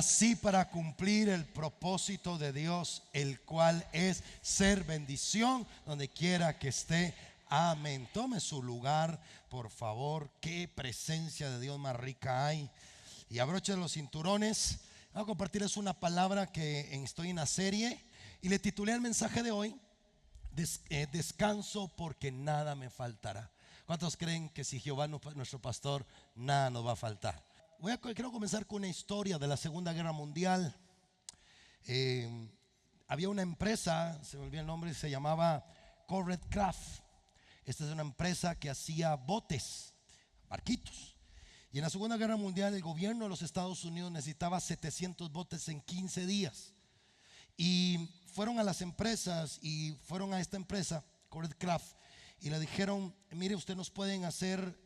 nací para cumplir el propósito de Dios, el cual es ser bendición donde quiera que esté. Amén. Tome su lugar, por favor. Qué presencia de Dios más rica hay. Y abroche los cinturones. Voy a compartirles una palabra que estoy en la serie y le titulé el mensaje de hoy: descanso porque nada me faltará. ¿Cuántos creen que si Jehová no es nuestro pastor, nada nos va a faltar? Quiero comenzar con una historia de la Segunda Guerra Mundial. Había una empresa, se me olvidó el nombre, se llamaba Corvette Craft. Esta es una empresa que hacía botes, barquitos. Y en la Segunda Guerra Mundial el gobierno de los Estados Unidos necesitaba 700 botes en 15 días. Y fueron a las empresas y fueron a esta empresa, Corvette Craft, y le dijeron: mire, ustedes nos pueden hacer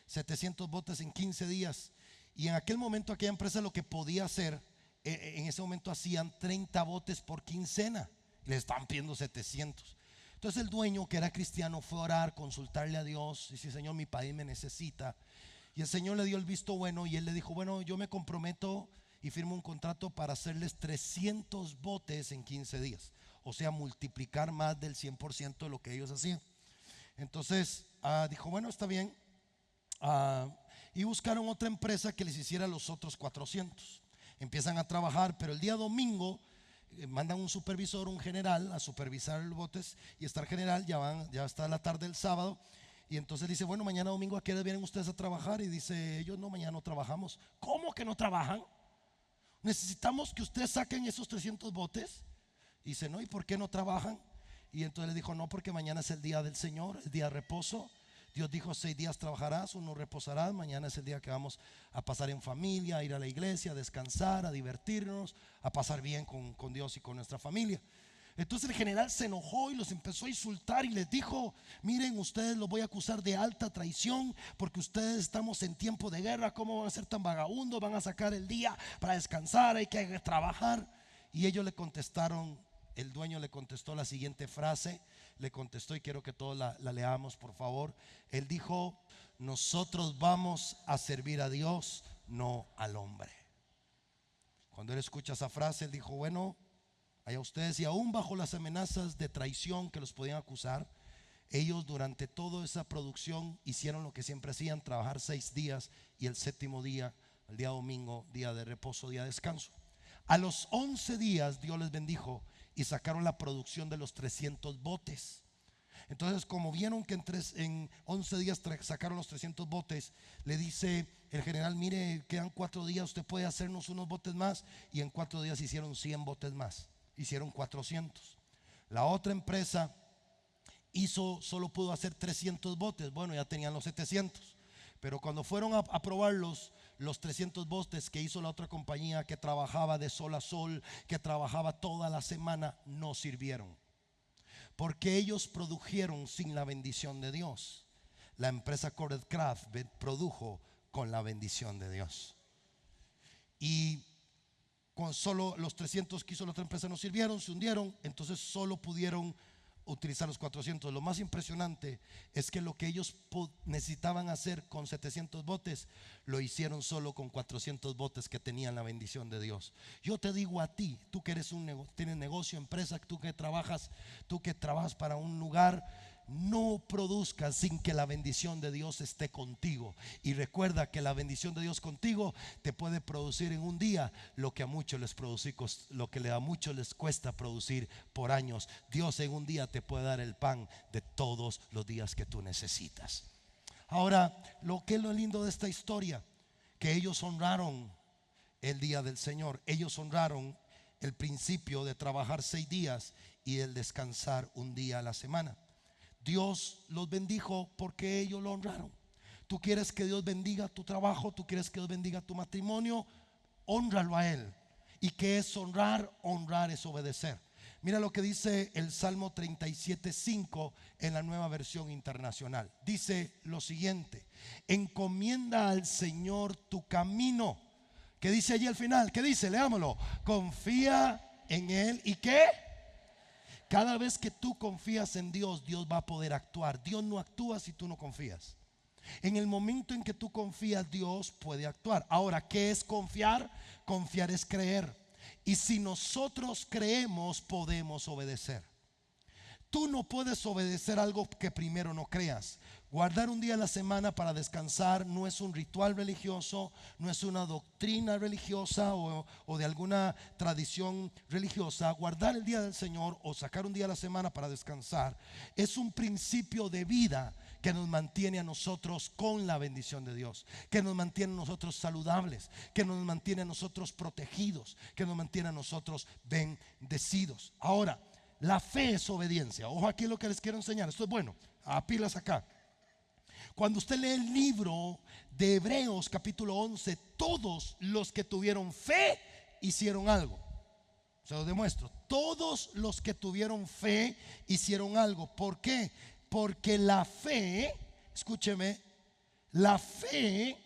700 botes en 15 días. Y en aquel momento aquella empresa lo que podía hacer, en ese momento hacían 30 botes por quincena. Les estaban pidiendo 700. Entonces el dueño, que era cristiano, fue a orar, consultarle a Dios. Dice: Señor, mi país me necesita. Y el Señor le dio el visto bueno y él le dijo: bueno, yo me comprometo y firmo un contrato para hacerles 300 botes en 15 días. O sea, multiplicar más del 100% de lo que ellos hacían. Entonces dijo: bueno, está bien. Y buscaron otra empresa que les hiciera los otros 400. Empiezan a trabajar, pero el día domingo mandan un supervisor, un general, a supervisar los botes. Y está el general, ya está la tarde del sábado. Y entonces dice: bueno, mañana domingo, ¿a qué hora vienen ustedes a trabajar? Y dice ellos: no, mañana no trabajamos. ¿Cómo que no trabajan? Necesitamos que ustedes saquen esos 300 botes. Y dice: no, ¿y por qué no trabajan? Y entonces le dijo: no, porque mañana es el día del Señor, el día de reposo. Dios dijo: 6 días trabajarás, 1 reposarás. Mañana es el día que vamos a pasar en familia, a ir a la iglesia, a descansar, a divertirnos, a pasar bien con Dios y con nuestra familia. Entonces el general se enojó y los empezó a insultar y les dijo: miren, ustedes los voy a acusar de alta traición porque ustedes estamos en tiempo de guerra. ¿Cómo van a ser tan vagabundos? Van a sacar el día para descansar, hay que trabajar. Y ellos le contestaron, el dueño le contestó la siguiente frase. Le contestó, y quiero que todos la leamos, por favor. Él dijo: nosotros vamos a servir a Dios, no al hombre. Cuando él escucha esa frase, él dijo: bueno, allá ustedes. Y aún bajo las amenazas de traición que los podían acusar, ellos durante toda esa producción hicieron lo que siempre hacían: trabajar 6 días y el séptimo día, el día domingo, día de reposo, día de descanso. A los 11 días Dios les bendijo y sacaron la producción de los 300 botes. Entonces, como vieron que en 11 días sacaron los 300 botes, le dice el general: mire, quedan 4 días, usted puede hacernos unos botes más. Y en 4 días hicieron 100 botes más, hicieron 400. La otra empresa solo pudo hacer 300 botes. Bueno, ya tenían los 700. Pero cuando fueron a probar los 300 botes que hizo la otra compañía, que trabajaba de sol a sol, que trabajaba toda la semana, no sirvieron, porque ellos produjeron sin la bendición de Dios. La empresa Corvette Craft produjo con la bendición de Dios. Y con solo los 300 que hizo la otra empresa no sirvieron, se hundieron. Entonces solo pudieron utilizar los 400. Lo más impresionante es que lo que ellos necesitaban hacer con 700 botes, lo hicieron solo con 400 botes que tenían la bendición de Dios. Yo te digo a ti, tú que tienes negocio, empresa, tú que trabajas para un lugar: no produzcas sin que la bendición de Dios esté contigo. Y recuerda que la bendición de Dios contigo te puede producir en un día lo que a muchos les cuesta producir por años. Dios en un día te puede dar el pan de todos los días que tú necesitas. Ahora, lo que es lo lindo de esta historia, que ellos honraron el día del Señor. Ellos honraron el principio de trabajar 6 días y el descansar un día a la semana. Dios los bendijo porque ellos lo honraron. Tú quieres que Dios bendiga tu trabajo, tú quieres que Dios bendiga tu matrimonio, hónralo a Él. ¿Y qué es honrar? Honrar es obedecer. Mira lo que dice el Salmo 37:5 en la Nueva Versión Internacional. Dice lo siguiente: encomienda al Señor tu camino. ¿Qué dice allí al final? ¿Qué dice? Leámoslo. Confía en Él. ¿Y qué? Cada vez que tú confías en Dios, Dios va a poder actuar. Dios no actúa si tú no confías. En el momento en que tú confías, Dios puede actuar. Ahora, ¿qué es confiar? confiar es creer. Y si nosotros creemos, podemos obedecer. Tú no puedes obedecer algo que primero no creas. Guardar un día a la semana para descansar no es un ritual religioso, no es una doctrina religiosa o de alguna tradición religiosa. Guardar el día del Señor o sacar un día a la semana para descansar es un principio de vida que nos mantiene a nosotros con la bendición de Dios, que nos mantiene a nosotros saludables, que nos mantiene a nosotros protegidos, que nos mantiene a nosotros bendecidos. Ahora, la fe es obediencia. Ojo aquí lo que les quiero enseñar. Esto es bueno, a pilas acá. Cuando usted lee el libro de Hebreos capítulo 11, todos los que tuvieron fe hicieron algo. Se lo demuestro. Todos los que tuvieron fe hicieron algo. ¿Por qué? Porque la fe, escúcheme, la fe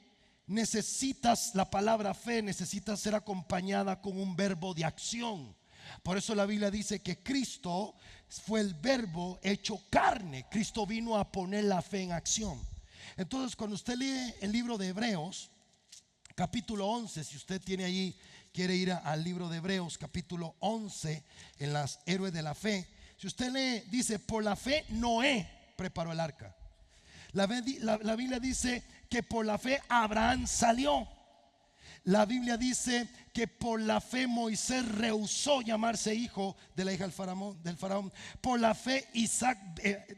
la palabra fe necesita ser acompañada con un verbo de acción. Por eso la Biblia dice que Cristo fue el verbo hecho carne. Cristo vino a poner la fe en acción. Entonces, cuando usted lee el libro de Hebreos capítulo 11, si usted tiene allí, quiere ir al libro de Hebreos capítulo 11, en las héroes de la fe, si usted lee, dice: por la fe Noé preparó el arca. La Biblia dice que por la fe Abraham salió. La Biblia dice que por la fe Moisés rehusó llamarse hijo de la hija del faraón. Por la fe Isaac,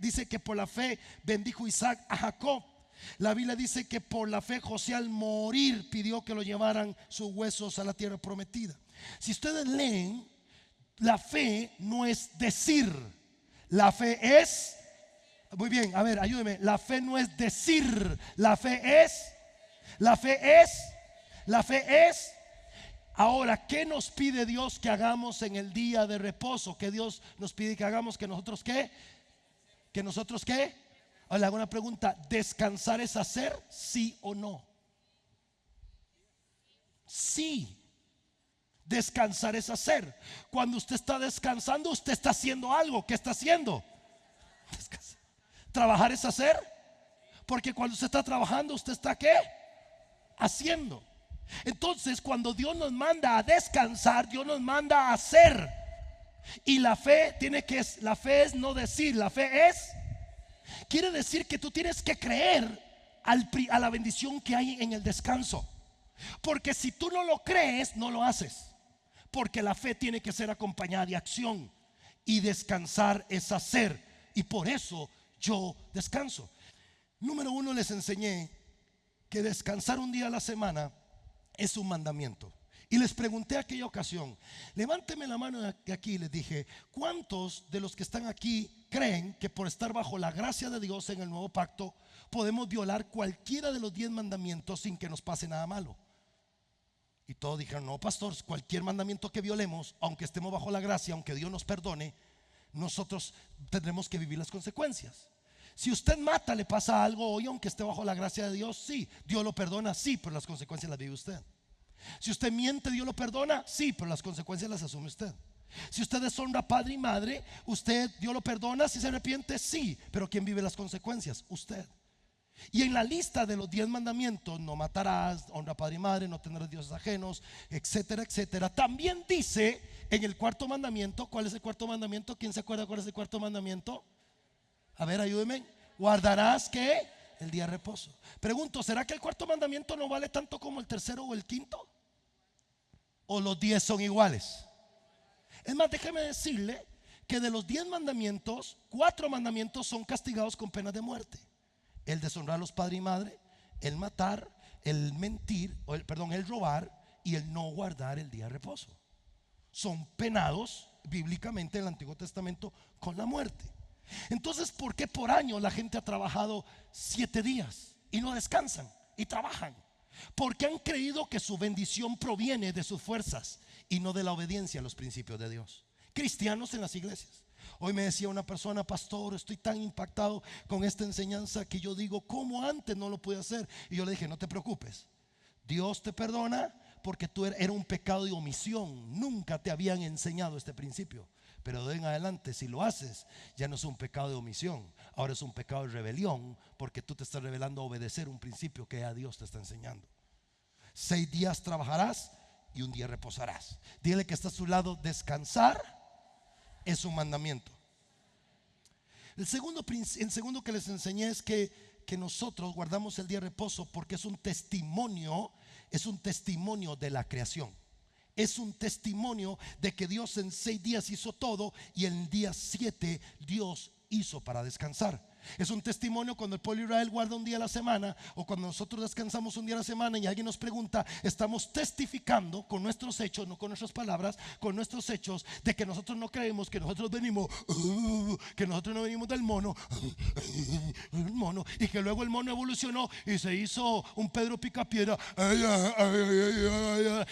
dice que por la fe bendijo Isaac a Jacob. La Biblia dice que por la fe José al morir pidió que lo llevaran sus huesos a la tierra prometida. Si ustedes leen, la fe no es decir, la fe es, muy bien, a ver, ayúdeme, la fe no es decir, la fe es. Ahora, ¿qué nos pide Dios que hagamos en el día de reposo? ¿Qué Dios nos pide que hagamos? ¿Que nosotros qué? ¿Que nosotros qué? Ahora le hago una pregunta: ¿descansar es hacer? ¿Sí o no? Sí. Descansar es hacer. Cuando usted está descansando, usted está haciendo algo. ¿Qué está haciendo? Descansar. ¿Trabajar es hacer? Porque cuando usted está trabajando, ¿usted está qué? Haciendo. Entonces, cuando Dios nos manda a descansar, Dios nos manda a hacer. Y la fe es no decir, la fe es, quiere decir que tú tienes que creer a la bendición que hay en el descanso. Porque si tú no lo crees, no lo haces. Porque la fe tiene que ser acompañada de acción. Y descansar es hacer. Y por eso yo descanso. Número 1, les enseñé que descansar un día a la semana es un mandamiento. Y les pregunté aquella ocasión, levánteme la mano de aquí, y les dije: ¿cuántos de los que están aquí creen que por estar bajo la gracia de Dios en el nuevo pacto podemos violar cualquiera de los 10 mandamientos sin que nos pase nada malo? Y todos dijeron: no, pastor, cualquier mandamiento que violemos, aunque estemos bajo la gracia, aunque Dios nos perdone, nosotros tendremos que vivir las consecuencias. Si usted mata, le pasa algo hoy, aunque esté bajo la gracia de Dios, sí. Dios lo perdona, sí, pero las consecuencias las vive usted. Si usted miente, Dios lo perdona, sí, pero las consecuencias las asume usted. Si usted deshonra a padre y madre, Dios lo perdona, si se arrepiente, sí, pero ¿quién vive las consecuencias? Usted. Y en la lista de los 10 mandamientos: no matarás, honra a padre y madre, no tendrás dioses ajenos, etcétera, etcétera, también dice en el cuarto mandamiento. ¿Cuál es el cuarto mandamiento? ¿Quién se acuerda cuál es el cuarto mandamiento? A ver, ayúdeme. Guardarás ¿qué? El día de reposo. Pregunto, ¿será que el cuarto mandamiento no vale tanto como el tercero o el quinto? ¿O los 10 son iguales? Es más, déjeme decirle que de los 10 mandamientos, 4 mandamientos son castigados con penas de muerte: el deshonrar a los padres y madre, el matar, el mentir, el robar y el no guardar el día de reposo. Son penados bíblicamente en el Antiguo Testamento con la muerte. Entonces, ¿por qué por año la gente ha trabajado 7 días y no descansan y trabajan? Porque han creído que su bendición proviene de sus fuerzas y no de la obediencia a los principios de Dios. Cristianos en las iglesias. Hoy me decía una persona: pastor, estoy tan impactado con esta enseñanza que yo digo, ¿cómo antes no lo pude hacer? Y yo le dije: no te preocupes, Dios te perdona porque era un pecado de omisión. Nunca te habían enseñado este principio. Pero de en adelante, si lo haces, ya no es un pecado de omisión, ahora es un pecado de rebelión, porque tú te estás rebelando a obedecer un principio que a Dios te está enseñando. 6 días trabajarás y un día reposarás. Dile que está a su lado, descansar es un mandamiento. El segundo que les enseñé es que nosotros guardamos el día de reposo porque es un testimonio de la creación. Es un testimonio de que Dios en 6 días hizo todo y el día 7 Dios hizo para descansar. Es un testimonio cuando el pueblo de Israel guarda un día a la semana, o cuando nosotros descansamos un día a la semana y alguien nos pregunta, estamos testificando con nuestros hechos, no con nuestras palabras, con nuestros hechos, de que nosotros no creemos que nosotros venimos, que nosotros no venimos del mono, y que luego el mono evolucionó y se hizo un Pedro Picapiedra,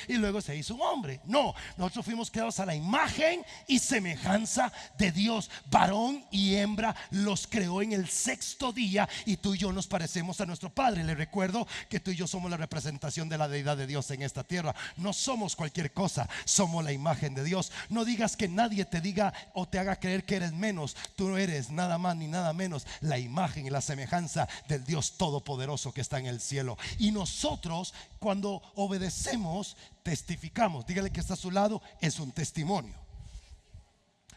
y luego se hizo un hombre. No, nosotros fuimos creados a la imagen y semejanza de Dios. Varón y hembra los creó en el 6º día, y tú y yo nos parecemos a nuestro Padre. Le recuerdo que tú y yo somos la representación de la deidad de Dios en esta tierra. No somos cualquier cosa, somos la imagen de Dios. No digas que nadie te diga o te haga creer que eres menos. Tú no eres nada más ni nada menos la imagen y la semejanza del Dios todopoderoso que está en el cielo. Y nosotros, cuando obedecemos, testificamos. Dígale que está a su lado, es un testimonio.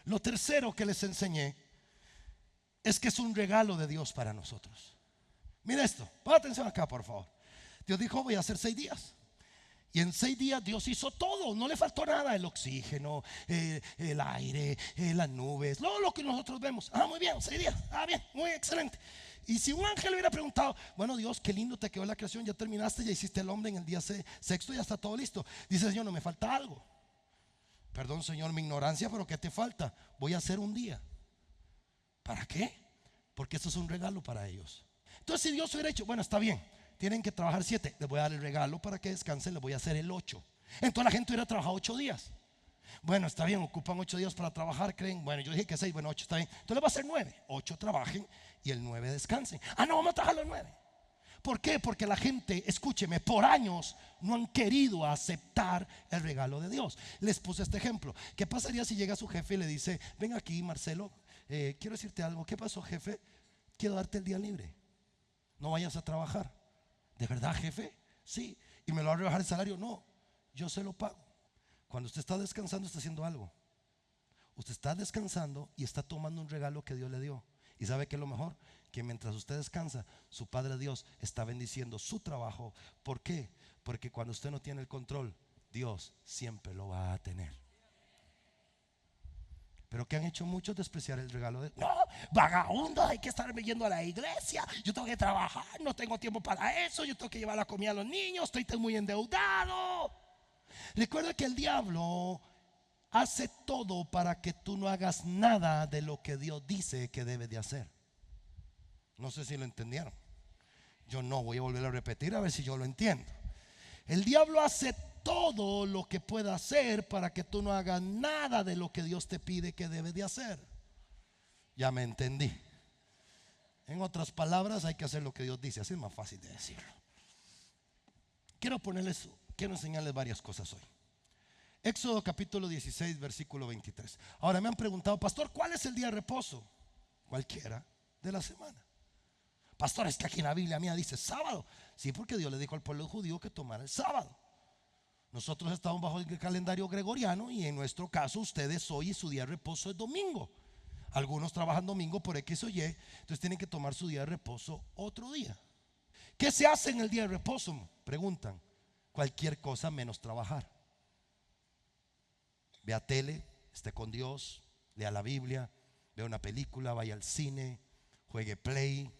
Lo tercero que les enseñé es que es un regalo de Dios para nosotros. Mira esto, pon atención acá, por favor. Dios dijo, voy a hacer 6 días. Y en 6 días Dios hizo todo, no le faltó nada: el oxígeno, el aire, las nubes, lo que nosotros vemos. Muy bien, 6 días, bien, muy excelente. Y si un ángel hubiera preguntado, bueno, Dios, qué lindo te quedó la creación, ya terminaste, ya hiciste el hombre en el día 6º, ya está todo listo. Dice, Señor, no me falta algo. Perdón, Señor, mi ignorancia, pero ¿qué te falta? Voy a hacer un día. ¿Para qué? Porque esto es un regalo para ellos. Entonces, si Dios hubiera dicho, bueno, está bien, tienen que trabajar 7, les voy a dar el regalo para que descansen, les voy a hacer el 8. Entonces la gente hubiera trabajado 8 días. Bueno, está bien, ocupan 8 días para trabajar, creen. Bueno, yo dije que 6, bueno, 8 está bien. Entonces les va a hacer 9. 8 trabajen y el 9 descansen. No, vamos a trabajar los 9. ¿Por qué? Porque la gente, escúcheme, por años no han querido aceptar el regalo de Dios. Les puse este ejemplo. ¿Qué pasaría si llega su jefe y le dice, ven aquí, Marcelo, quiero decirte algo? ¿Qué pasó, jefe? Quiero darte el día libre, no vayas a trabajar. ¿De verdad, jefe? Sí. ¿Y me lo va a rebajar el salario? No, yo se lo pago. Cuando usted está descansando, está haciendo algo. Usted está descansando y está tomando un regalo que Dios le dio. ¿Y sabe qué es lo mejor? Que mientras usted descansa, su Padre Dios está bendiciendo su trabajo. ¿Por qué? Porque cuando usted no tiene el control, Dios siempre lo va a tener. Pero que han hecho muchos despreciar el regalo de... No, vagabundo, hay que estar yendo a la iglesia, yo tengo que trabajar, no tengo tiempo para eso, yo tengo que llevar la comida a los niños, estoy muy endeudado. Recuerda que el diablo hace todo para que tú no hagas nada de lo que Dios dice que debes de hacer. No sé si lo entendieron. Yo no voy a volver a repetir a ver si yo lo entiendo. El diablo hace todo lo que pueda hacer para que tú no hagas nada de lo que Dios te pide que debes de hacer. Ya me entendí. En otras palabras, hay que hacer lo que Dios dice. Así es más fácil de decirlo. Quiero enseñarles varias cosas hoy. Éxodo capítulo 16, versículo 23. Ahora me han preguntado, pastor, ¿cuál es el día de reposo? Cualquiera de la semana. Pastor, es que aquí en la Biblia mía dice sábado. Sí, porque Dios le dijo al pueblo judío que tomara el sábado. Nosotros estamos bajo el calendario gregoriano y en nuestro caso ustedes hoy su día de reposo es domingo. Algunos trabajan domingo por X o Y, entonces tienen que tomar su día de reposo otro día. ¿Qué se hace en el día de reposo? Preguntan. Cualquier cosa menos trabajar. Vea tele, esté con Dios, lea la Biblia, vea una película, vaya al cine, juegue play,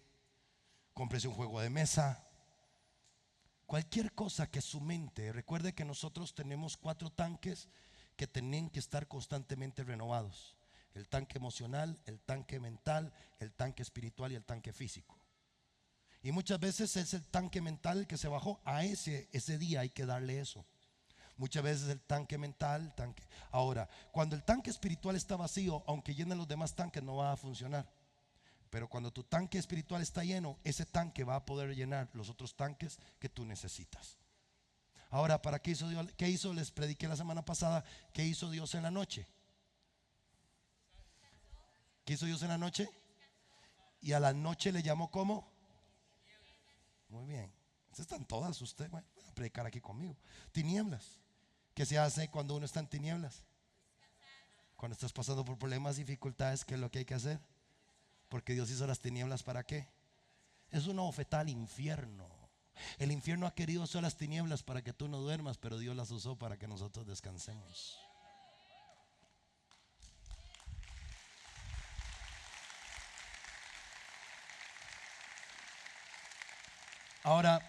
cómprese un juego de mesa. Cualquier cosa que su mente, recuerde que nosotros tenemos 4 tanques que tienen que estar constantemente renovados: el tanque emocional, el tanque mental, el tanque espiritual y el tanque físico. Y muchas veces es el tanque mental que se bajó. A ese día hay que darle eso. Muchas veces el tanque mental, Ahora, cuando el tanque espiritual está vacío, aunque llenen los demás tanques, no va a funcionar. Pero cuando tu tanque espiritual está lleno, ese tanque va a poder llenar los otros tanques que tú necesitas. Ahora, ¿para qué hizo Dios? ¿Qué hizo? Les prediqué la semana pasada. ¿Qué hizo Dios en la noche? ¿Qué hizo Dios en la noche? Y a la noche le llamó ¿cómo? Muy bien. Están todas ustedes. Bueno, voy a predicar aquí conmigo. Tinieblas. ¿Qué se hace cuando uno está en tinieblas? Cuando estás pasando por problemas, dificultades, ¿qué es lo que hay que hacer? Porque Dios hizo las tinieblas, ¿para qué? Es una bofetada al infierno. El infierno ha querido usar las tinieblas para que tú no duermas, pero Dios las usó para que nosotros descansemos. Ahora,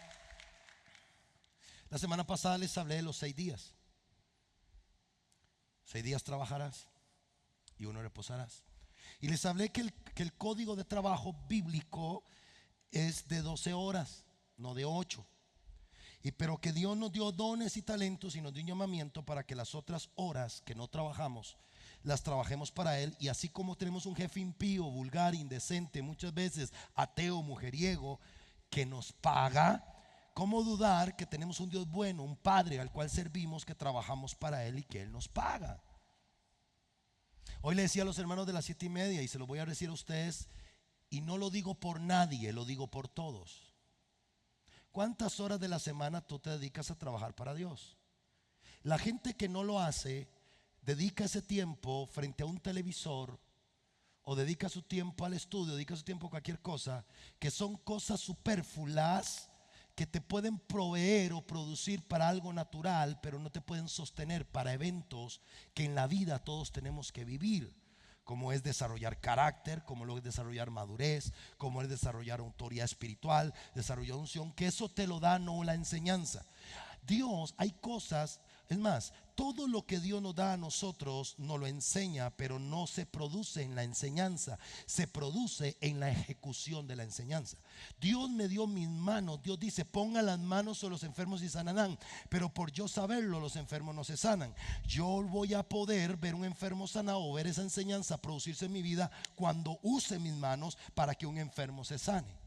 la semana pasada les hablé de los 6 días. 6 días trabajarás y 1 reposarás. Y les hablé que el código de trabajo bíblico es de 12 horas, no de 8. Pero que Dios nos dio dones y talentos y nos dio un llamamiento para que las otras horas que no trabajamos las trabajemos para Él. Y así como tenemos un jefe impío, vulgar, indecente, muchas veces ateo, mujeriego, que nos paga, ¿cómo dudar que tenemos un Dios bueno, un Padre al cual servimos, que trabajamos para Él y que Él nos paga? Hoy le decía a los hermanos de las 7:30 y se lo voy a decir a ustedes, y no lo digo por nadie, lo digo por todos. ¿Cuántas horas de la semana tú te dedicas a trabajar para Dios? La gente que no lo hace, dedica ese tiempo frente a un televisor, o dedica su tiempo al estudio, dedica su tiempo a cualquier cosa, que son cosas superfluas que te pueden proveer o producir para algo natural, pero no te pueden sostener para eventos que en la vida todos tenemos que vivir, como es desarrollar carácter, como lo es desarrollar madurez, como es desarrollar autoridad espiritual, desarrollar unción, que eso te lo da no la enseñanza. Dios, hay cosas, es más, todo lo que Dios nos da a nosotros nos lo enseña, pero no se produce en la enseñanza, se produce en la ejecución de la enseñanza. Dios me dio mis manos, Dios dice, ponga las manos sobre los enfermos y sanarán, pero por yo saberlo, los enfermos no se sanan. Yo voy a poder ver un enfermo sanado o ver esa enseñanza producirse en mi vida cuando use mis manos para que un enfermo se sane.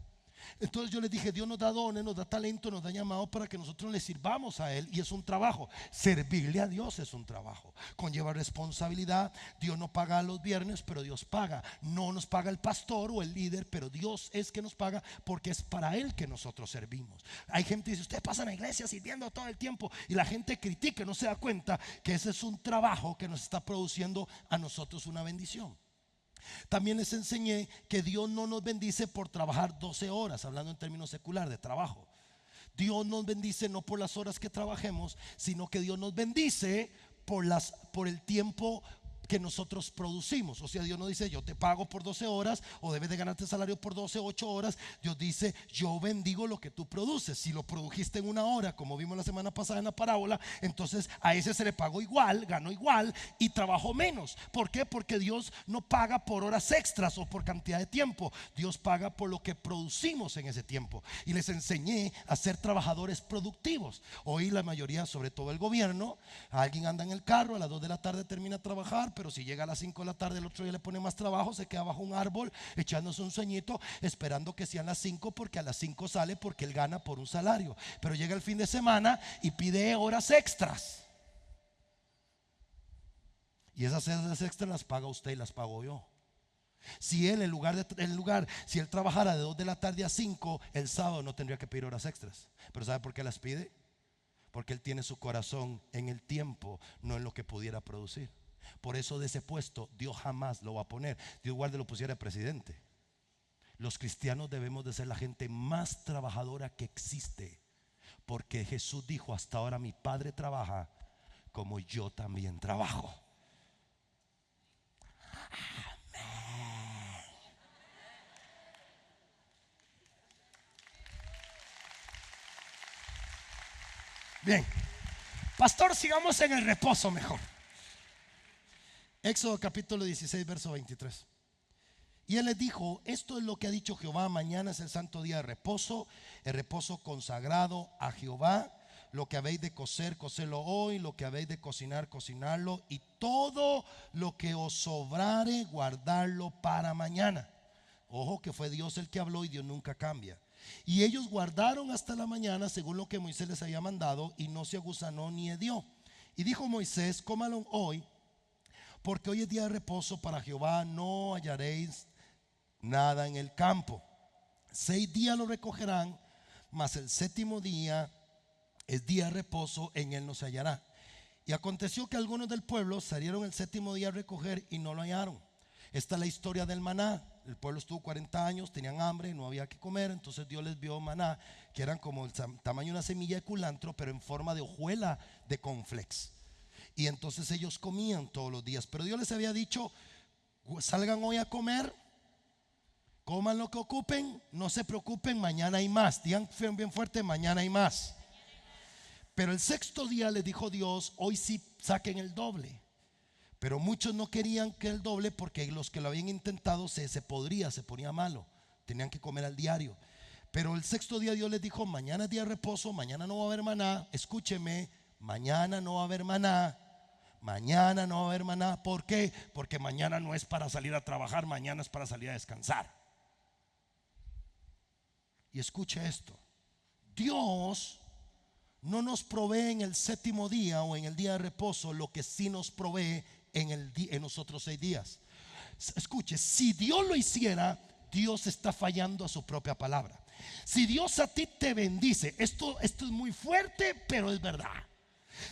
Entonces yo les dije, Dios nos da dones, nos da talento, nos da llamado para que nosotros le sirvamos a Él, y es un trabajo. Servirle a Dios es un trabajo, conlleva responsabilidad. Dios no paga los viernes, pero Dios paga. No nos paga el pastor o el líder, pero Dios es que nos paga, porque es para Él que nosotros servimos. Hay gente que dice, usted pasa en la iglesia sirviendo todo el tiempo, y la gente critica, no se da cuenta que ese es un trabajo que nos está produciendo a nosotros una bendición. También les enseñé que Dios no nos bendice por trabajar 12 horas, hablando en términos secular de trabajo. Dios nos bendice no por las horas que trabajemos, sino que Dios nos bendice por el tiempo que nosotros producimos. O sea, Dios no dice, yo te pago por 12 horas o debes de ganarte salario por 12, 8 horas. Dios dice, yo bendigo lo que tú produces. Si lo produjiste en 1 hora, como vimos la semana pasada en la parábola, entonces a ese se le pagó igual, ganó igual y trabajó menos. ¿Por qué? Porque Dios no paga por horas extras o por cantidad de tiempo. Dios paga por lo que producimos en ese tiempo. Y les enseñé a ser trabajadores productivos. Hoy la mayoría, sobre todo el gobierno, alguien anda en el carro, a las 2 de la tarde termina a trabajar, pero si llega a las 5 de la tarde, el otro día le pone más trabajo, se queda bajo un árbol echándose un sueñito, esperando que sean las 5, porque a las 5 sale, porque él gana por un salario. Pero llega el fin de semana y pide horas extras, y esas horas extras las paga usted y las pago yo. Si él si él trabajara de 2 de la tarde a 5, el sábado no tendría que pedir horas extras. Pero ¿sabe por qué las pide? Porque él tiene su corazón en el tiempo, no en lo que pudiera producir. Por eso de ese puesto Dios jamás lo va a poner. Dios igual lo pusiera presidente. Los cristianos debemos de ser la gente más trabajadora que existe, porque Jesús dijo, hasta ahora mi Padre trabaja como yo también trabajo. Amén. Bien, pastor, sigamos en el reposo mejor. Éxodo capítulo 16, verso 23. Y él les dijo, esto es lo que ha dicho Jehová, mañana es el santo día de reposo, el reposo consagrado a Jehová. Lo que habéis de cocer, cocerlo hoy, lo que habéis de cocinar, cocinarlo, y todo lo que os sobrare, guardarlo para mañana. Ojo que fue Dios el que habló y Dios nunca cambia. Y ellos guardaron hasta la mañana según lo que Moisés les había mandado, y no se aguzanó ni hedió. Y dijo Moisés, cómalo hoy, porque hoy es día de reposo para Jehová, no hallaréis nada en el campo. 6 días lo recogerán, mas el 7º día es día de reposo, en él no se hallará. Y aconteció que algunos del pueblo salieron el séptimo día a recoger y no lo hallaron. Esta es la historia del maná. El pueblo estuvo 40 años, tenían hambre y no había que comer. Entonces Dios les vio maná, que eran como el tamaño de una semilla de culantro, pero en forma de hojuela de cornflakes. Y entonces ellos comían todos los días. Pero Dios les había dicho: salgan hoy a comer, coman lo que ocupen, no se preocupen, mañana hay más. Digan bien fuerte: mañana hay más. Pero el sexto día les dijo Dios: hoy sí saquen el doble. Pero muchos no querían que el doble, porque los que lo habían intentado se podría, se ponía malo. Tenían que comer al diario. Pero el sexto día Dios les dijo: mañana es día de reposo, mañana no va a haber maná. Escúcheme, mañana no va a haber maná. Mañana no va a haber maná. ¿Por qué? Porque mañana no es para salir a trabajar, mañana es para salir a descansar. Y escuche esto: Dios no nos provee en el séptimo día o en el día de reposo lo que sí nos provee en los otros 6 días. Escuche, si Dios lo hiciera, Dios está fallando a su propia palabra. Si Dios a ti te bendice, esto es muy fuerte, pero es verdad.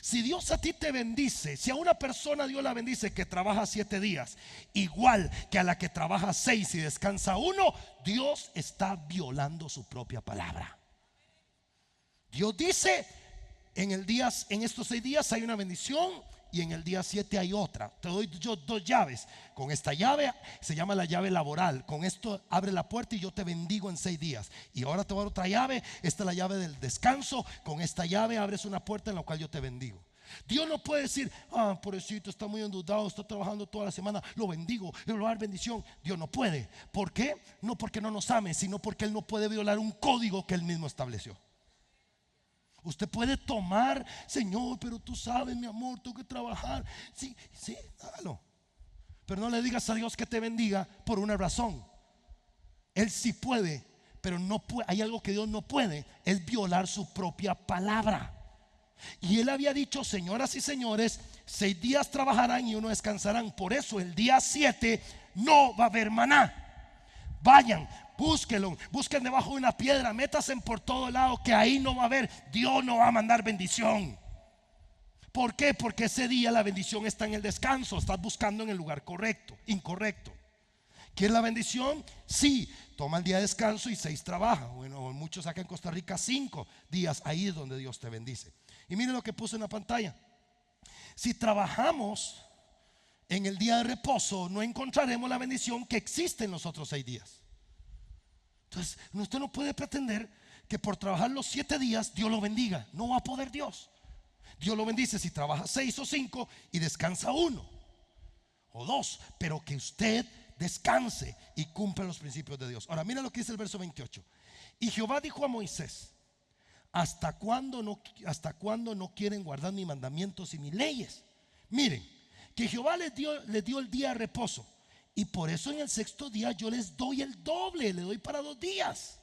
Si Dios a ti te bendice, si a una persona Dios la bendice que trabaja 7 días, igual que a la que trabaja 6 y descansa 1, Dios está violando su propia palabra. Dios dice: en estos 6 días hay una bendición, y en el día 7 hay otra. Te doy yo 2 llaves. Con esta llave, se llama la llave laboral, con esto abre la puerta y yo te bendigo en 6 días. Y ahora te voy a dar otra llave. Esta es la llave del descanso. Con esta llave abres una puerta en la cual yo te bendigo. Dios no puede decir: pobrecito, está muy endeudado, está trabajando toda la semana, lo bendigo, le voy a dar bendición. Dios no puede. ¿Por qué? No porque no nos ame, sino porque Él no puede violar un código que Él mismo estableció. Usted puede tomar: Señor, pero tú sabes, mi amor, tengo que trabajar. Sí, hágalo. Pero no le digas a Dios que te bendiga por una razón. Él sí puede, pero no puede. Hay algo que Dios no puede: es violar su propia palabra. Y Él había dicho: señoras y señores, 6 días trabajarán y 1 descansarán. Por eso el día 7 no va a haber maná. Vayan, búsquenlo, busquen debajo de una piedra, métanse por todo lado, que ahí no va a haber. Dios no va a mandar bendición. ¿Por qué? Porque ese día la bendición está en el descanso. Estás buscando en el lugar correcto, incorrecto. ¿Quieres la bendición? Sí, toma el día de descanso y 6 trabaja. Bueno, muchos acá en Costa Rica 5 días. Ahí es donde Dios te bendice. Y miren lo que puse en la pantalla. Si trabajamos en el día de reposo, no encontraremos la bendición que existe en los otros 6 días. Entonces, usted no puede pretender que por trabajar los 7 días Dios lo bendiga. No va a poder Dios. Dios lo bendice si trabaja 6 o 5 y descansa 1 o 2, pero que usted descanse y cumpla los principios de Dios. Ahora mira lo que dice el verso 28. Y Jehová dijo a Moisés: ¿hasta cuándo no quieren guardar mis mandamientos y mis leyes? Miren, que Jehová les dio el día de reposo, y por eso en el 6.º día yo les doy el doble, le doy para 2 días.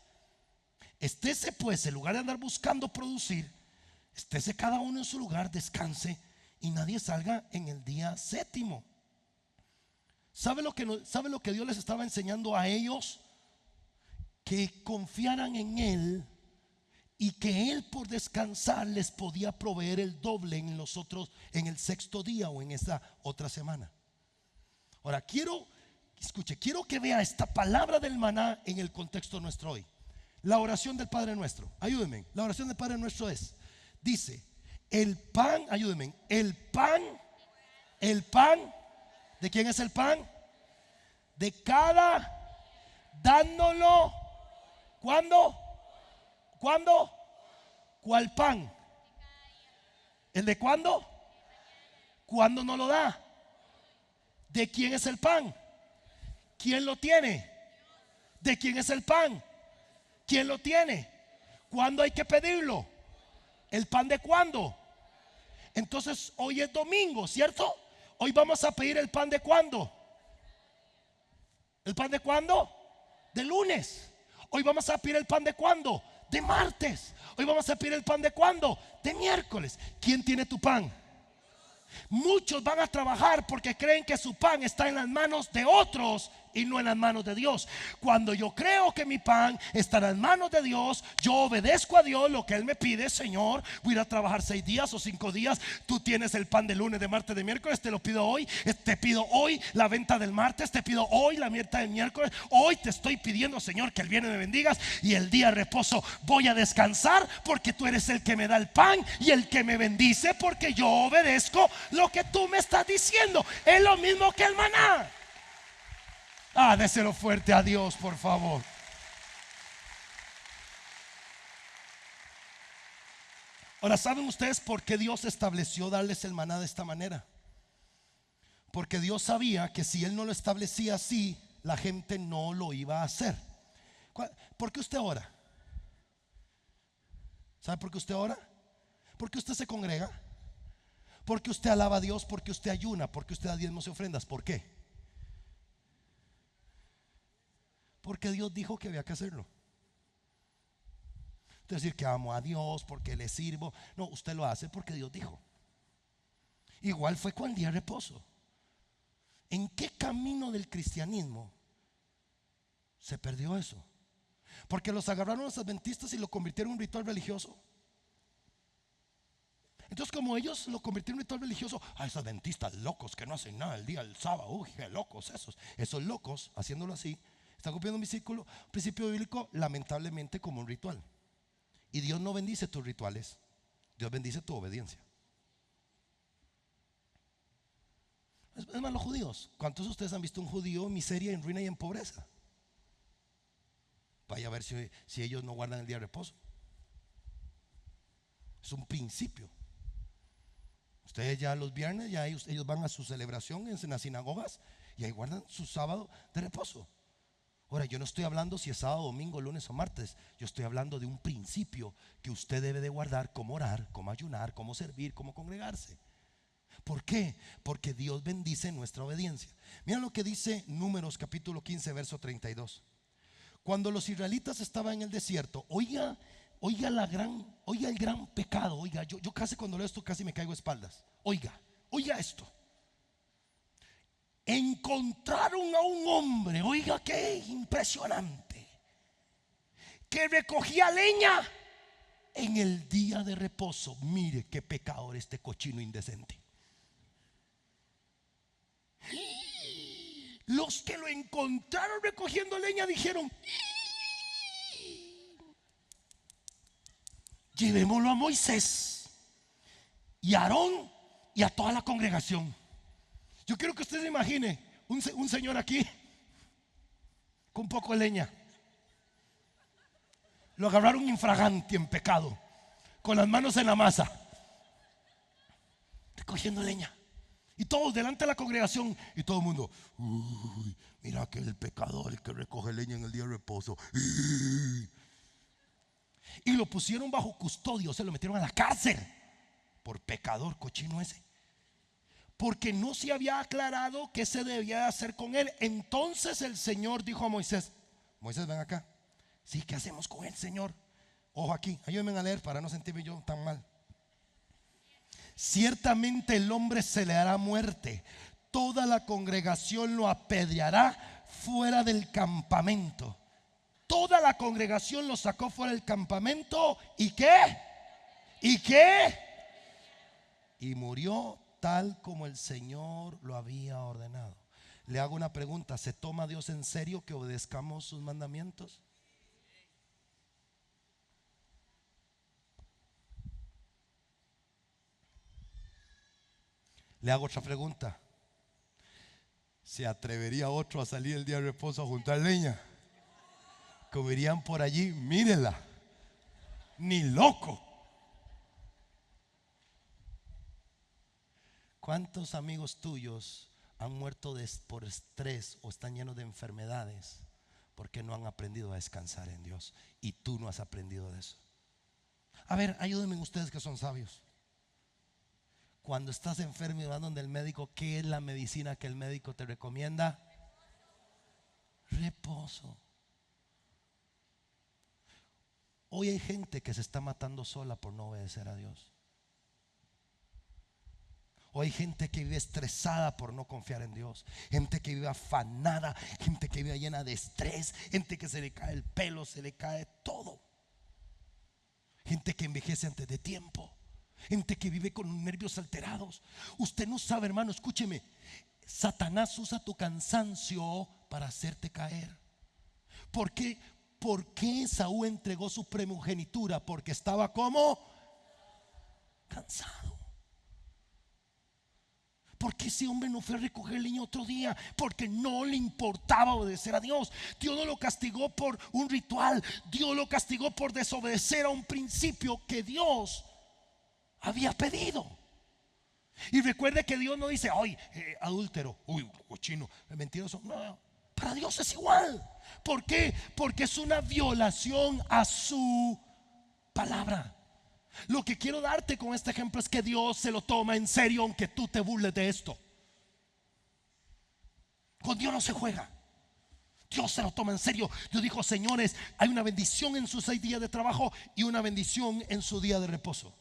Estése pues, en lugar de andar buscando producir, estése cada uno en su lugar, descanse, y nadie salga en el día 7.º. ¿Sabe lo que Dios les estaba enseñando a ellos? Que confiaran en Él, y que Él por descansar les podía proveer el doble en el 6.º día o en esa otra semana. Ahora quiero que vea esta palabra del maná en el contexto nuestro hoy. La oración del Padre Nuestro, ayúdenme. La oración del Padre Nuestro dice: el pan, ayúdenme, el pan, ¿de quién es el pan? De cada, dándolo, ¿cuándo? ¿Cuál pan? ¿El de cuándo? ¿Cuándo no lo da? ¿De quién es el pan? ¿Quién lo tiene? ¿De quién es el pan? ¿Quién lo tiene? ¿Cuándo hay que pedirlo? ¿El pan de cuándo? Entonces hoy es domingo, ¿cierto? Hoy vamos a pedir el pan de cuándo. ¿El pan de cuándo? De lunes. Hoy vamos a pedir el pan de cuándo. De martes. Hoy vamos a pedir el pan de cuándo. De miércoles. ¿Quién tiene tu pan? Muchos van a trabajar porque creen que su pan está en las manos de otros y no en las manos de Dios. Cuando yo creo que mi pan estará en manos de Dios, yo obedezco a Dios lo que Él me pide. Señor, voy a ir a trabajar 6 días o 5 días. Tú tienes el pan de lunes, de martes, de miércoles. Te lo pido hoy. Te pido hoy la venta del martes. Te pido hoy la venta del miércoles. Hoy te estoy pidiendo, Señor, que el viernes me bendigas, y el día de reposo voy a descansar, porque tú eres el que me da el pan y el que me bendice, porque yo obedezco lo que tú me estás diciendo. Es lo mismo que el maná. Déselo fuerte a Dios, por favor. Ahora, ¿saben ustedes por qué Dios estableció darles el maná de esta manera? Porque Dios sabía que si Él no lo establecía así, la gente no lo iba a hacer. ¿Por qué usted ora? ¿Sabe por qué usted ora? Porque usted se congrega, porque usted alaba a Dios, porque usted ayuna, porque usted da diezmos y ofrendas. ¿Por qué? Porque Dios dijo que había que hacerlo. Es decir, que amo a Dios porque le sirvo. No, usted lo hace porque Dios dijo. Igual fue con el día de reposo. ¿En qué camino del cristianismo se perdió eso? Porque los agarraron los adventistas y lo convirtieron en un ritual religioso. Entonces, como ellos lo convirtieron en un ritual religioso, esos adventistas locos que no hacen nada el día del sábado, uy, qué locos esos locos, haciéndolo así, están cumpliendo un principio bíblico, lamentablemente, como un ritual. Y Dios no bendice tus rituales, Dios bendice tu obediencia. Es más, los judíos, ¿cuántos de ustedes han visto un judío en miseria, en ruina y en pobreza? Vaya a ver si ellos no guardan el día de reposo. Es un principio. Ustedes ya los viernes, ya ellos van a su celebración en las sinagogas y ahí guardan su sábado de reposo. Ahora, yo no estoy hablando si es sábado, domingo, lunes o martes. Yo estoy hablando de un principio que usted debe de guardar: cómo orar, cómo ayunar, cómo servir, cómo congregarse. ¿Por qué? Porque Dios bendice nuestra obediencia. Mira lo que dice Números capítulo 15 verso 32. Cuando los israelitas estaban en el desierto, oiga el gran pecado. Oiga, yo casi cuando leo esto casi me caigo de espaldas. Oiga esto. Encontraron a un hombre, oiga qué impresionante, que recogía leña en el día de reposo. Mire qué pecador este cochino indecente. Los que lo encontraron recogiendo leña dijeron: llevémoslo a Moisés y a Aarón y a toda la congregación. Yo quiero que usted se imagine un señor aquí con un poco de leña. Lo agarraron infragante, en pecado, con las manos en la masa, recogiendo leña. Y todos delante de la congregación, y todo el mundo: uy, mira que el pecador, el que recoge leña en el día de reposo. Y lo pusieron bajo custodia, se lo metieron a la cárcel por pecador, cochino ese, porque no se había aclarado qué se debía hacer con él. Entonces el Señor dijo a Moisés: Moisés, ven acá. Sí, ¿qué hacemos con él, Señor? Ojo aquí, ayúdenme a leer para no sentirme yo tan mal. Ciertamente el hombre se le hará muerte, toda la congregación lo apedreará fuera del campamento. Toda la congregación lo sacó fuera del campamento. ¿Y qué? ¿Y qué? Y murió tal como el Señor lo había ordenado. Le hago una pregunta: ¿se toma Dios en serio que obedezcamos sus mandamientos? Le hago otra pregunta: ¿se atrevería otro a salir el día de reposo a juntar leña? Comerían por allí, mírenla, ni loco. ¿Cuántos amigos tuyos han muerto por estrés o están llenos de enfermedades porque no han aprendido a descansar en Dios? Y tú no has aprendido de eso. A ver, ayúdenme ustedes que son sabios. Cuando estás enfermo y vas donde el médico, ¿qué es la medicina que el médico te recomienda? Reposo. Hoy hay gente que se está matando sola por no obedecer a Dios. O hay gente que vive estresada por no confiar en Dios, gente que vive afanada, gente que vive llena de estrés, gente que se le cae el pelo, se le cae todo, gente que envejece antes de tiempo, gente que vive con nervios alterados. Usted no sabe, hermano, escúcheme, Satanás usa tu cansancio para hacerte caer. ¿Por qué? ¿Por qué Esaú entregó su primogenitura? Porque estaba como cansado. ¿Por qué ese hombre no fue a recoger el niño otro día? Porque no le importaba obedecer a Dios. Dios no lo castigó por un ritual, Dios lo castigó por desobedecer a un principio que Dios había pedido. Y recuerde que Dios no dice, ay, adúltero, uy, cochino, mentiroso. No, para Dios es igual. ¿Por qué? Porque es una violación a su palabra. Lo que quiero darte con este ejemplo es que Dios se lo toma en serio, aunque tú te burles de esto. Con Dios no se juega. Dios se lo toma en serio. Dios dijo, señores, hay una bendición en sus 6 días de trabajo y una bendición en su día de reposo.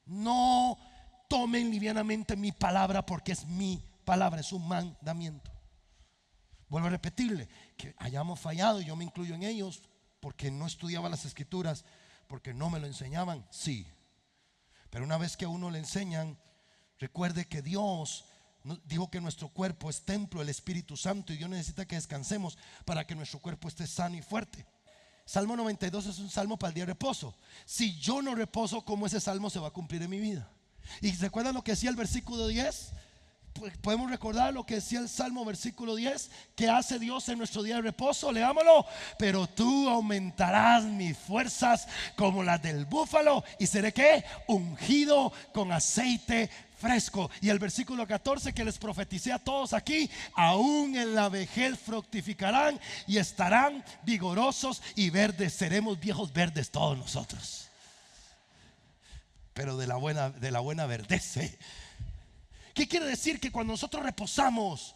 No tomen livianamente mi palabra, porque es mi palabra, es un mandamiento. Vuelvo a repetirle que hayamos fallado, y yo me incluyo en ellos, porque no estudiaba las escrituras, porque no me lo enseñaban, sí. Pero una vez que a uno le enseñan, recuerde que Dios dijo que nuestro cuerpo es templo del Espíritu Santo, y Dios necesita que descansemos para que nuestro cuerpo esté sano y fuerte. Salmo 92 es un salmo para el día de reposo. Si yo no reposo, ¿cómo ese salmo se va a cumplir en mi vida? ¿Y recuerdan lo que decía el versículo 10? Podemos recordar lo que decía el Salmo versículo 10, que hace Dios en nuestro día de reposo. Leámoslo. Pero tú aumentarás mis fuerzas como las del búfalo, y seré ¿qué? Ungido con aceite fresco. Y el versículo 14 que les profeticé a todos aquí: aún en la vejez fructificarán y estarán vigorosos y verdes. Seremos viejos verdes todos nosotros, pero de la buena verdez. ¿Qué quiere decir? Que cuando nosotros reposamos,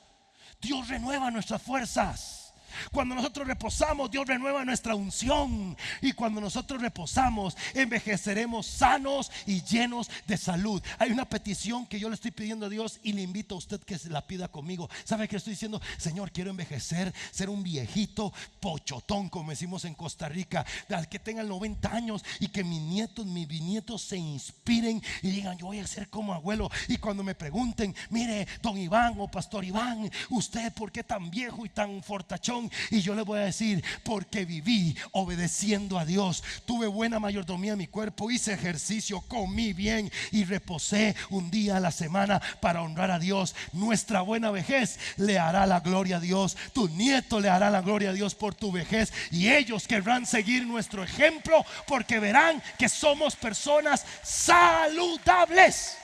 Dios renueva nuestras fuerzas. Cuando nosotros reposamos, Dios renueva nuestra unción. Y cuando nosotros reposamos, envejeceremos sanos y llenos de salud. Hay una petición que yo le estoy pidiendo a Dios, y le invito a usted que se la pida conmigo. ¿Sabe qué estoy diciendo? Señor, quiero envejecer, ser un viejito pochotón, como decimos en Costa Rica, que tengan 90 años y que mis nietos, mis bisnietos se inspiren y digan, yo voy a ser como abuelo. Y cuando me pregunten, mire, don Iván o pastor Iván, ¿usted por qué tan viejo y tan fortachón? Y yo le voy a decir, porque viví obedeciendo a Dios, tuve buena mayordomía en mi cuerpo, hice ejercicio, comí bien y reposé un día a la semana para honrar a Dios. Nuestra buena vejez le hará la gloria a Dios. Tu nieto le hará la gloria a Dios por tu vejez, y ellos querrán seguir nuestro ejemplo, porque verán que somos personas saludables.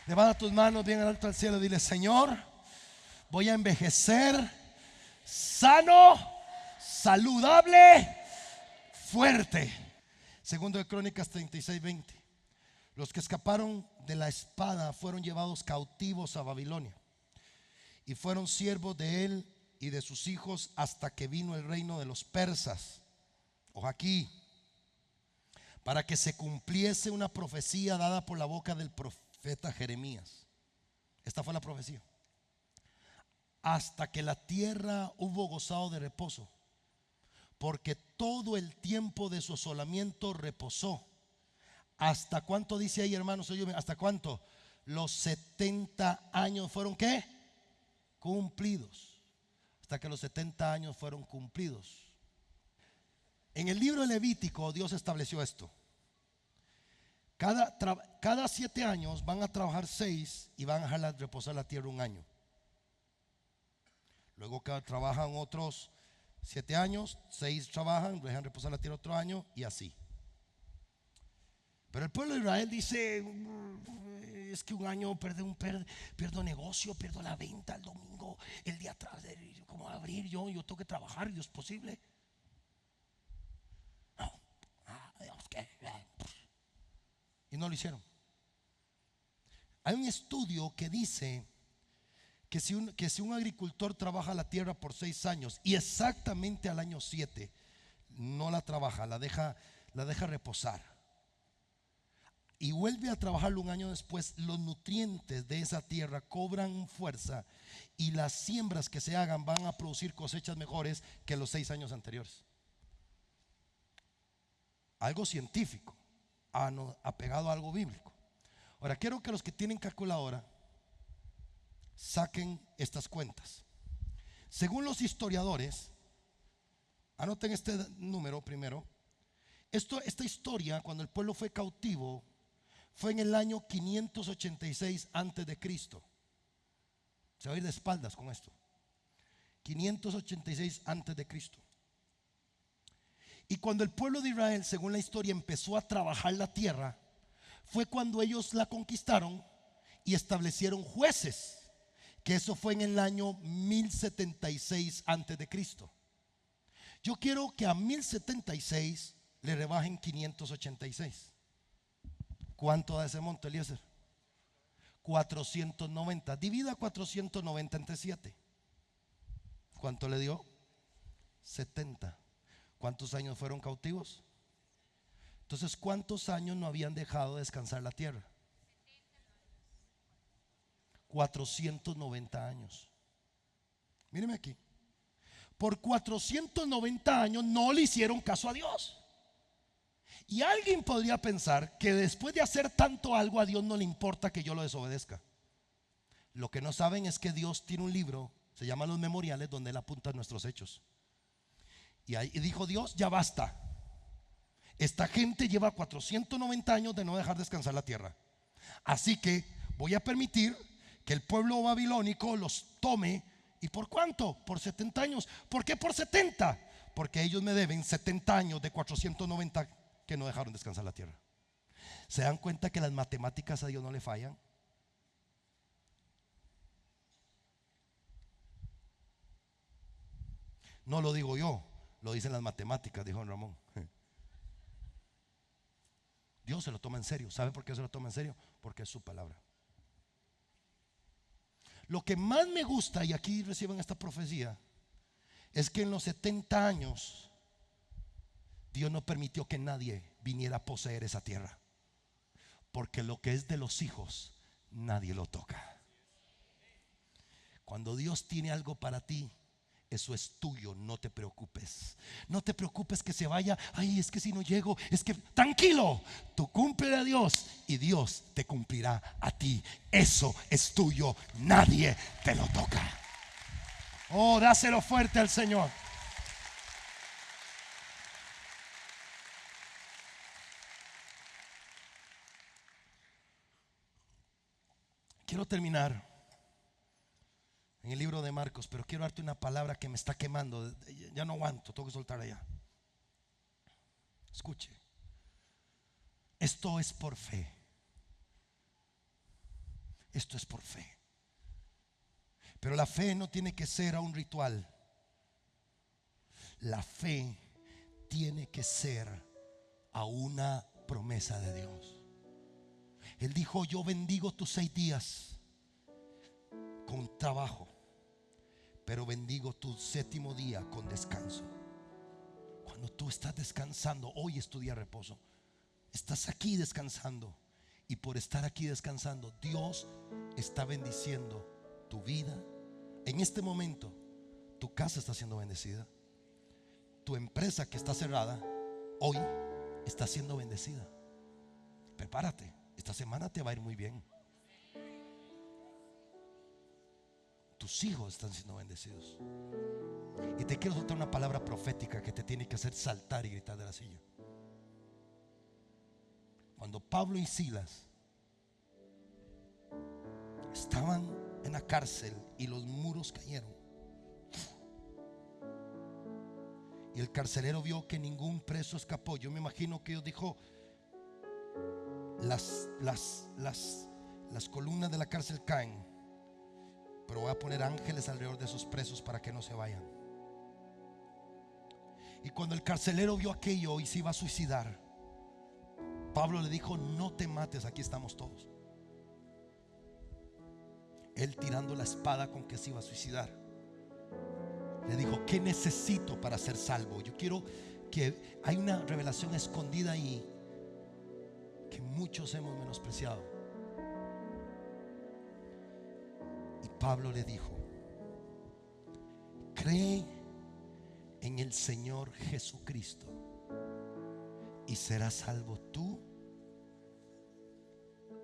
Levanta tus manos bien alto al cielo, dile, Señor, voy a envejecer sano, saludable, fuerte. Segundo de Crónicas 36:20. Los que escaparon de la espada fueron llevados cautivos a Babilonia, y fueron siervos de él y de sus hijos hasta que vino el reino de los persas. Ojo aquí, para que se cumpliese una profecía dada por la boca del profeta Jeremías. Esta fue la profecía. Hasta que la tierra hubo gozado de reposo, porque todo el tiempo de su asolamiento reposó. ¿Hasta cuánto dice ahí, hermanos? ¿Hasta cuánto? Los 70 años fueron ¿qué? Cumplidos. Hasta que los 70 años fueron cumplidos. En el libro de Levítico Dios estableció esto. Cada 7 años van a trabajar 6 y van a dejar reposar la tierra un año. Luego que trabajan otros 7 años, 6 trabajan, dejan reposar la tierra otro año, y así. Pero el pueblo de Israel dice, es que un año pierdo negocio, pierdo la venta el domingo, el día atrás, ¿cómo abrir yo tengo que trabajar? ¿Y es posible? No, y no lo hicieron. Hay un estudio que dice que si un agricultor trabaja la tierra por 6 años y exactamente al año 7 no la trabaja, la deja reposar, y vuelve a trabajarlo un año después, los nutrientes de esa tierra cobran fuerza y las siembras que se hagan van a producir cosechas mejores que los 6 años anteriores. Algo científico, apegado a algo bíblico. Ahora quiero que los que tienen calculadora saquen estas cuentas. Según los historiadores, anoten este número primero. Esta historia, cuando el pueblo fue cautivo, fue en el año 586 antes de Cristo. Se va a ir de espaldas con esto. 586 antes de Cristo. Y cuando el pueblo de Israel, según la historia, empezó a trabajar la tierra, fue cuando ellos la conquistaron y establecieron jueces, que eso fue en el año 1076 antes de Cristo. Yo quiero que a 1076 le rebajen 586. ¿Cuánto da ese monto, Eliezer? 490. Divida 490 entre 7. ¿Cuánto le dio? 70. ¿Cuántos años fueron cautivos? Entonces, ¿cuántos años no habían dejado de descansar la tierra? 490 años. Míreme aquí. Por 490 años no le hicieron caso a Dios. Y alguien podría pensar que después de hacer tanto algo, a Dios no le importa que yo lo desobedezca. Lo que no saben es que Dios tiene un libro, se llama Los Memoriales, donde Él apunta nuestros hechos. Y ahí dijo Dios: ya basta. Esta gente lleva 490 años de no dejar descansar la tierra. Así que voy a permitir que el pueblo babilónico los tome. ¿Y por cuánto? Por 70 años. ¿Por qué por 70? Porque ellos me deben 70 años de 490 que no dejaron descansar la tierra. ¿Se dan cuenta que las matemáticas a Dios no le fallan? No lo digo yo, lo dicen las matemáticas, dijo don Ramón. Dios se lo toma en serio. ¿Saben por qué se lo toma en serio? Porque es su palabra. Lo que más me gusta, y aquí reciben esta profecía, es que en los 70 años Dios no permitió que nadie viniera a poseer esa tierra, porque lo que es de los hijos nadie lo toca. Cuando Dios tiene algo para ti, eso es tuyo. No te preocupes. No te preocupes que se vaya. Ay, es que si no llego, es que tranquilo, tú cúmplele a Dios y Dios te cumplirá a ti. Eso es tuyo, nadie te lo toca. Oh, dáselo fuerte al Señor. Quiero terminar en el libro de Marcos, pero quiero darte una palabra que me está quemando. Ya no aguanto, tengo que soltar allá. Escuche. Esto es por fe. Esto es por fe. Pero la fe no tiene que ser a un ritual. La fe tiene que ser a una promesa de Dios. Él dijo: yo bendigo tus 6 días con trabajo, pero bendigo tu 7º día con descanso. Cuando tú estás descansando, hoy es tu día de reposo. Estás aquí descansando, y por estar aquí descansando, Dios está bendiciendo tu vida. En este momento, tu casa está siendo bendecida. Tu empresa que está cerrada, hoy está siendo bendecida. Prepárate, esta semana te va a ir muy bien. Tus hijos están siendo bendecidos. Y te quiero soltar una palabra profética que te tiene que hacer saltar y gritar de la silla. Cuando Pablo y Silas estaban en la cárcel y los muros cayeron, y el carcelero vio que ningún preso escapó, yo me imagino que Dios dijo: las columnas de la cárcel caen, pero voy a poner ángeles alrededor de esos presos para que no se vayan. Y cuando el carcelero vio aquello y se iba a suicidar, Pablo le dijo: no te mates, aquí estamos todos. Él, tirando la espada con que se iba a suicidar, le dijo: ¿qué necesito para ser salvo? Yo quiero que hay una revelación escondida ahí, que muchos hemos menospreciado. Y Pablo le dijo: cree en el Señor Jesucristo y serás salvo tú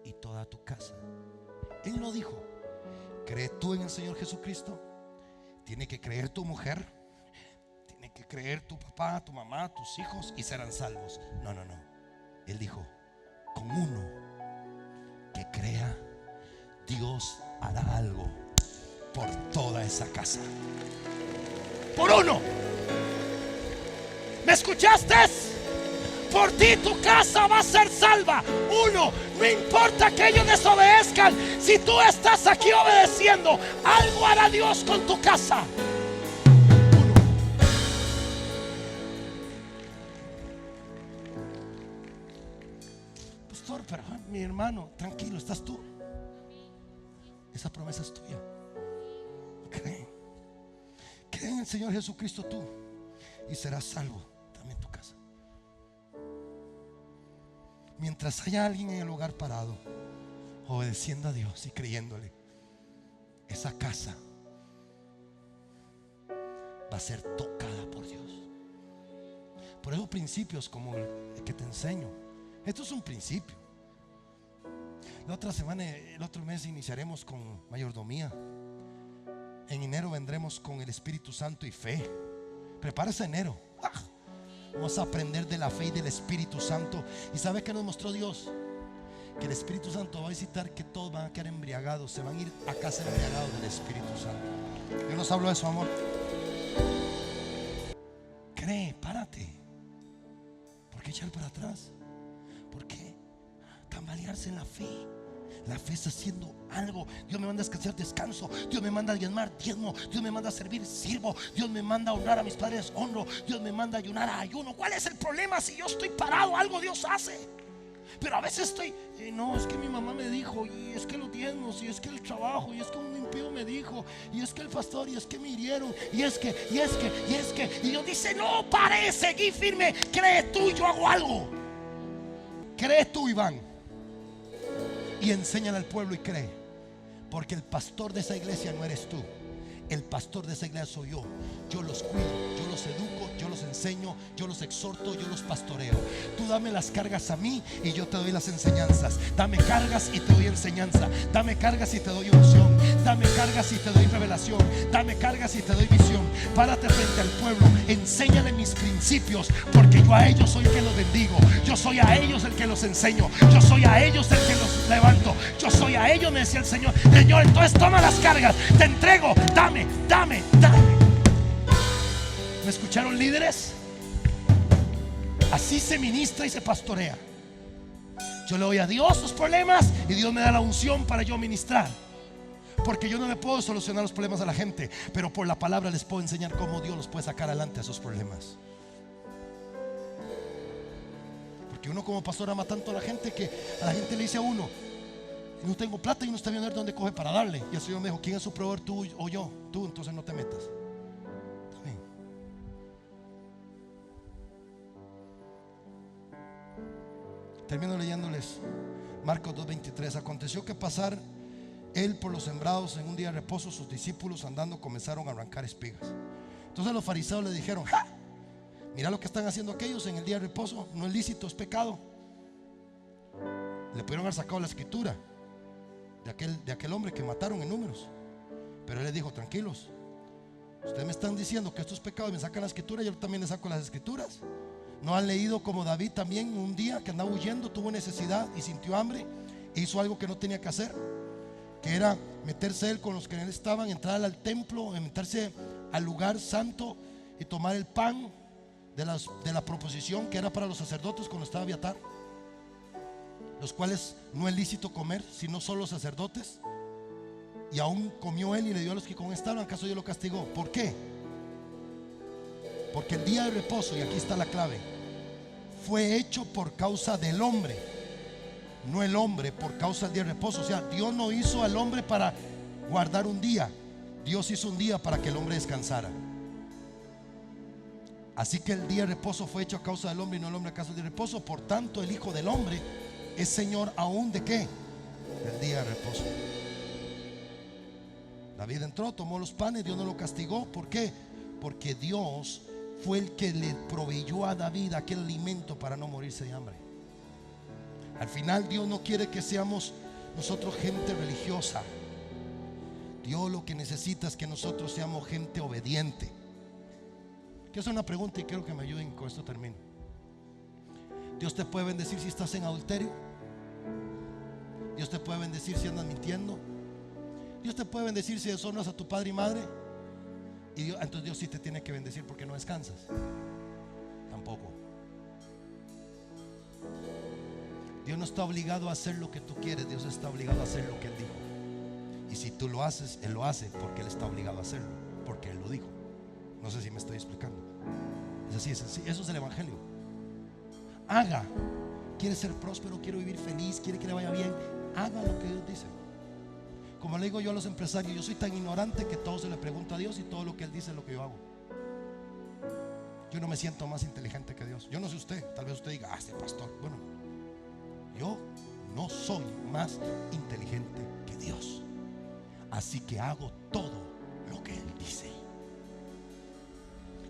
y toda tu casa. Él no dijo: cree tú en el Señor Jesucristo, tiene que creer tu mujer, tiene que creer tu papá, tu mamá, tus hijos y serán salvos. No, no, no. Él dijo: con uno que crea, Dios hará algo por toda esa casa. Por uno. ¿Me escuchaste? Por ti tu casa va a ser salva. Uno. No importa que ellos desobedezcan, si tú estás aquí obedeciendo, algo hará Dios con tu casa. Uno. Pastor, pero mi hermano, tranquilo, estás tú. Esa promesa es tuya. Cree en el Señor Jesucristo tú y serás salvo también tu casa. Mientras haya alguien en el hogar parado, obedeciendo a Dios y creyéndole, esa casa va a ser tocada por Dios. Por eso principios como el que te enseño, esto es un principio. La otra semana, el otro mes iniciaremos con mayordomía. En enero vendremos con el Espíritu Santo y fe. Prepárese enero. Vamos a aprender de la fe y del Espíritu Santo. ¿Y sabe qué nos mostró Dios? Que el Espíritu Santo va a visitar, que todos van a quedar embriagados, se van a ir a casa embriagados del Espíritu Santo. Yo nos hablo de eso, amor. Cree, párate. ¿Por qué echar para atrás? ¿Por qué tambalearse en la fe? La fe está haciendo algo. Dios me manda a descansar, descanso. Dios me manda a diezmar, diezmo. Dios me manda a servir, sirvo. Dios me manda a honrar a mis padres, honro. Dios me manda a ayunar, ayuno. ¿Cuál es el problema? Si yo estoy parado, algo Dios hace. Pero a veces estoy, no, es que mi mamá me dijo, y es que los diezmos, y es que el trabajo, y es que un impío me dijo, y es que el pastor, y es que me hirieron, y es que. Y Dios dice: no, pare, seguí firme. Cree tú, yo hago algo. Cree tú, Iván, y enséñale al pueblo y cree. Porque el pastor de esa iglesia no eres tú. El pastor de esa iglesia soy yo. Yo los cuido, yo los educo, yo los enseño, yo los exhorto, yo los pastoreo. Tú dame las cargas a mí y yo te doy las enseñanzas. Dame cargas y te doy enseñanza. Dame cargas y te doy unción. Dame cargas y te doy revelación. Dame cargas y te doy visión. Párate frente al pueblo, enséñale mis principios, porque yo a ellos soy el que los bendigo. Yo soy a ellos el que los enseño. Yo soy a ellos el que los levanto. Yo soy a ellos, me decía el Señor. Señor, entonces toma las cargas, te entrego, dame. ¿Me escucharon, líderes? Así se ministra y se pastorea. Yo le doy a Dios los problemas y Dios me da la unción para yo ministrar. Porque yo no le puedo solucionar los problemas a la gente, pero por la palabra les puedo enseñar cómo Dios los puede sacar adelante a esos problemas. Porque uno como pastor ama tanto a la gente que a la gente le dice a uno: no tengo plata, y no está viendo dónde coge para darle. Y el Señor me dijo: ¿quién es su proveedor, tú o yo? Tú, entonces no te metas. Está bien. Termino leyéndoles Marcos 2:23. Aconteció que pasar él por los sembrados en un día de reposo, sus discípulos andando comenzaron a arrancar espigas. Entonces los fariseos le dijeron: ¡ja! Mira lo que están haciendo aquellos en el día de reposo. No es lícito, es pecado. Le pudieron haber sacado la escritura de aquel hombre que mataron en Números, pero él les dijo: tranquilos, ustedes me están diciendo que esto es pecado y me sacan la escritura, yo también les saco las escrituras. ¿No han leído como David también un día que andaba huyendo, tuvo necesidad y sintió hambre e hizo algo que no tenía que hacer? Que era meterse él con los que en él estaban, entrar al templo, meterse al lugar santo y tomar el pan de la proposición que era para los sacerdotes cuando estaba Abiatar, los cuales no es lícito comer sino solo los sacerdotes. Y aún comió él y le dio a los que con él estaban. ¿Acaso Dios lo castigó? ¿Por qué? Porque el día de reposo, y aquí está la clave, fue hecho por causa del hombre, no el hombre por causa del día de reposo. O sea, Dios no hizo al hombre para guardar un día, Dios hizo un día para que el hombre descansara. Así que el día de reposo fue hecho a causa del hombre y no el hombre a causa del día de reposo. Por tanto, el Hijo del Hombre es Señor aún de qué? Del día de reposo. David entró, tomó los panes, Dios no lo castigó. ¿Por qué? Porque Dios fue el que le proveyó a David aquel alimento para no morirse de hambre. Al final Dios no quiere que seamos nosotros gente religiosa. Dios lo que necesita es que nosotros seamos gente obediente. Quiero hacer una pregunta y quiero que me ayuden, con esto termino. Dios te puede bendecir si estás en adulterio. Dios te puede bendecir si andas mintiendo. Dios te puede bendecir si deshonras a tu padre y madre. Y Dios, entonces Dios sí te tiene que bendecir porque no descansas. Tampoco. Dios no está obligado a hacer lo que tú quieres. Dios está obligado a hacer lo que Él dijo. Y si tú lo haces, Él lo hace porque Él está obligado a hacerlo, porque Él lo dijo. No sé si me estoy explicando. Es así, eso es el evangelio. Haga. Quiere ser próspero, quiere vivir feliz, quiere que le vaya bien. Haga lo que Dios dice. Como le digo yo a los empresarios, yo soy tan ignorante que todo se le pregunta a Dios y todo lo que Él dice es lo que yo hago. Yo no me siento más inteligente que Dios. Yo no sé usted, tal vez usted diga, este pastor. Bueno, yo no soy más inteligente que Dios. Así que hago todo lo que Él dice.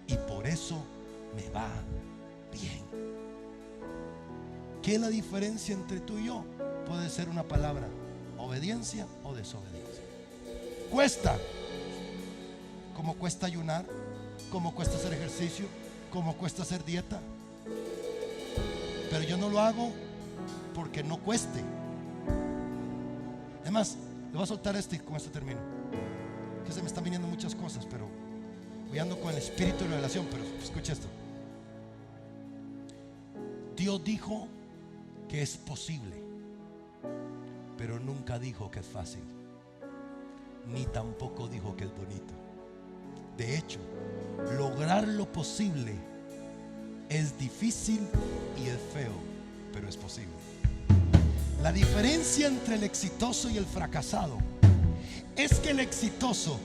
Y por eso me va bien. ¿Qué es la diferencia entre tú y yo? Puede ser una palabra: obediencia o desobediencia. Cuesta. Como cuesta ayunar, como cuesta hacer ejercicio, como cuesta hacer dieta. Pero yo no lo hago porque no cueste. Además, le voy a soltar y con esto termino. Que se me están viniendo muchas cosas, pero voy ando con el espíritu de revelación. Pero escucha esto. Dios dijo que es posible, pero nunca dijo que es fácil, ni tampoco dijo que es bonito. De hecho, lograr lo posible es difícil y es feo, pero es posible. La diferencia entre el exitoso y el fracasado es que el exitoso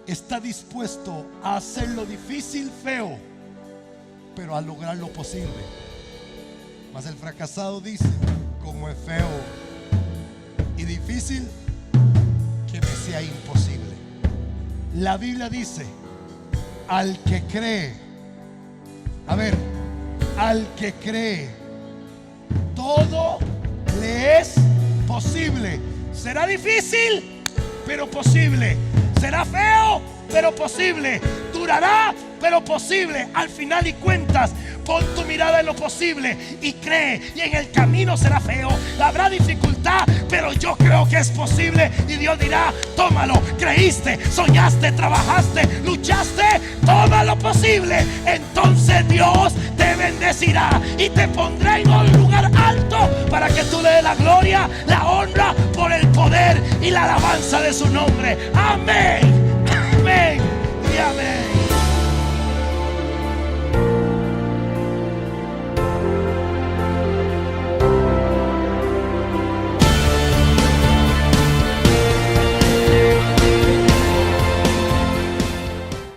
está dispuesto a hacer lo difícil feo, pero a lograr lo posible. Mas el fracasado dice: como es feo y difícil, que me sea imposible. La Biblia dice: al que cree, al que cree, todo le es posible. Será difícil, pero posible. Será feo, pero posible. Durará, pero posible. Al final y cuentas, pon tu mirada en lo posible y cree. Y en el camino será feo, habrá dificultad, pero yo creo que es posible. Y Dios dirá: tómalo. Creíste, soñaste, trabajaste, luchaste, toma lo posible. Entonces Dios te bendecirá y te pondrá en un lugar alto para que tú le des la gloria, la honra por el poder y la alabanza de su nombre. Amén, amén y amén.